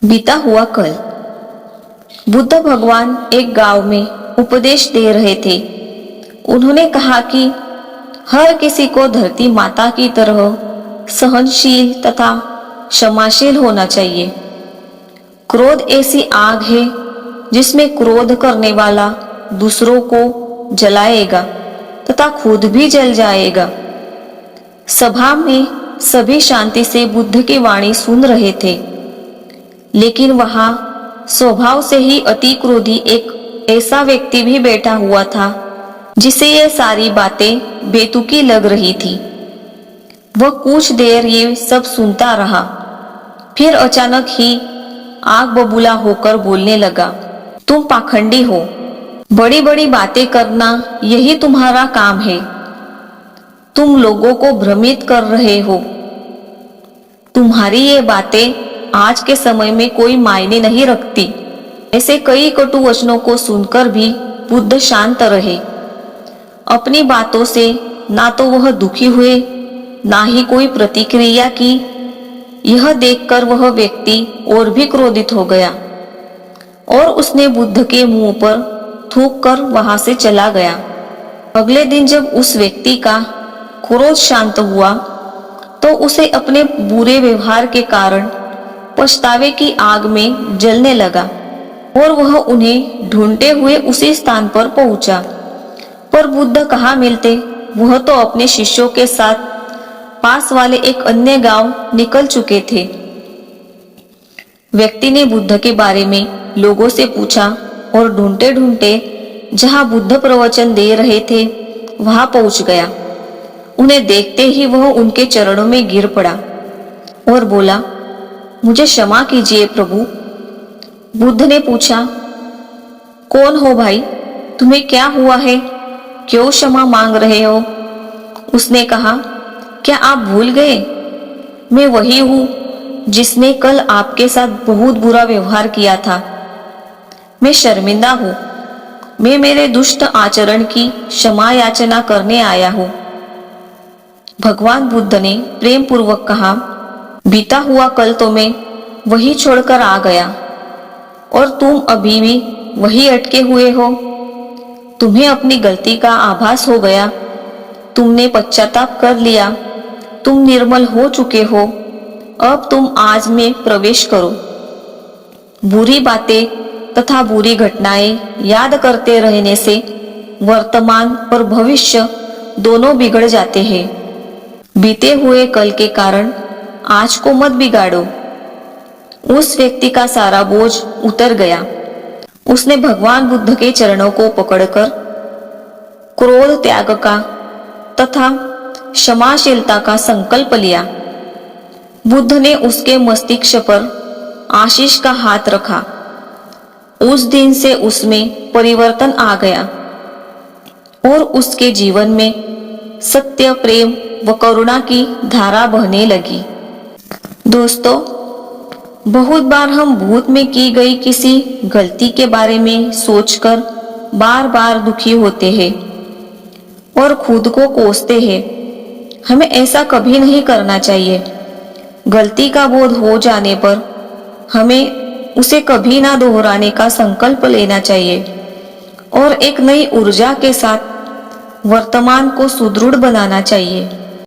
बीता हुआ कल। बुद्ध भगवान एक गांव में उपदेश दे रहे थे। उन्होंने कहा कि हर किसी को धरती माता की तरह सहनशील तथा क्षमाशील होना चाहिए। क्रोध ऐसी आग है जिसमें क्रोध करने वाला दूसरों को जलाएगा तथा खुद भी जल जाएगा। सभा में सभी शांति से बुद्ध की वाणी सुन रहे थे, लेकिन वहां स्वभाव से ही अति क्रोधी एक ऐसा व्यक्ति भी बैठा हुआ था जिसे ये सारी बातें बेतुकी लग रही थी। वह कुछ देर ये सब सुनता रहा, फिर अचानक ही आग बबूला होकर बोलने लगा, तुम पाखंडी हो, बड़ी बड़ी बातें करना यही तुम्हारा काम है। तुम लोगों को भ्रमित कर रहे हो। तुम्हारी ये बातें आज के समय में कोई मायने नहीं रखती। ऐसे कई कटु वचनों को सुनकर भी बुद्ध शांत रहे। अपनी बातों से ना तो वह दुखी हुए, ना ही कोई प्रतिक्रिया की। यह देखकर वह व्यक्ति और भी क्रोधित हो गया और उसने बुद्ध के मुंह पर थूक कर वहां से चला गया। अगले दिन जब उस व्यक्ति का क्रोध शांत हुआ तो उसे अपने बुरे व्यवहार के कारण पछतावे की आग में जलने लगा और वह उन्हें ढूंढते हुए उसी स्थान पर पहुंचा। पर बुद्ध कहाँ मिलते। वह तो अपने शिष्यों के साथ पास वाले एक अन्य गांव निकल चुके थे। व्यक्ति ने बुद्ध के बारे में लोगों से पूछा और ढूंढते ढूंढते जहां बुद्ध प्रवचन दे रहे थे वहां पहुंच गया। उन्हें देखते ही वह उनके चरणों में गिर पड़ा और बोला, मुझे क्षमा कीजिए प्रभु। बुद्ध ने पूछा, कौन हो भाई, तुम्हें क्या हुआ है, क्यों क्षमा मांग रहे हो? उसने कहा, क्या आप भूल गए? मैं वही हूं जिसने कल आपके साथ बहुत बुरा व्यवहार किया था। मैं शर्मिंदा हूं। मैं मेरे दुष्ट आचरण की क्षमा याचना करने आया हूं। भगवान बुद्ध ने प्रेम पूर्वक कहा, बीता हुआ कल तो मैं वही छोड़कर आ गया और तुम अभी भी वही अटके हुए हो। तुम्हें अपनी गलती का आभास हो गया, तुमने पश्चाताप कर लिया, तुम निर्मल हो चुके हो। अब तुम आज में प्रवेश करो। बुरी बातें तथा बुरी घटनाएं याद करते रहने से वर्तमान और भविष्य दोनों बिगड़ जाते हैं। बीते हुए कल के कारण आज को मत बिगाड़ो। उस व्यक्ति का सारा बोझ उतर गया। उसने भगवान बुद्ध के चरणों को पकड़कर क्रोध त्याग का तथा क्षमाशीलता का संकल्प लिया। बुद्ध ने उसके मस्तिष्क पर आशीष का हाथ रखा। उस दिन से उसमें परिवर्तन आ गया और उसके जीवन में सत्य, प्रेम व करुणा की धारा बहने लगी। दोस्तों, बहुत बार हम भूत में की गई किसी गलती के बारे में सोचकर बार बार दुखी होते हैं और खुद को कोसते हैं। हमें ऐसा कभी नहीं करना चाहिए। गलती का बोध हो जाने पर हमें उसे कभी ना दोहराने का संकल्प लेना चाहिए और एक नई ऊर्जा के साथ वर्तमान को सुदृढ़ बनाना चाहिए।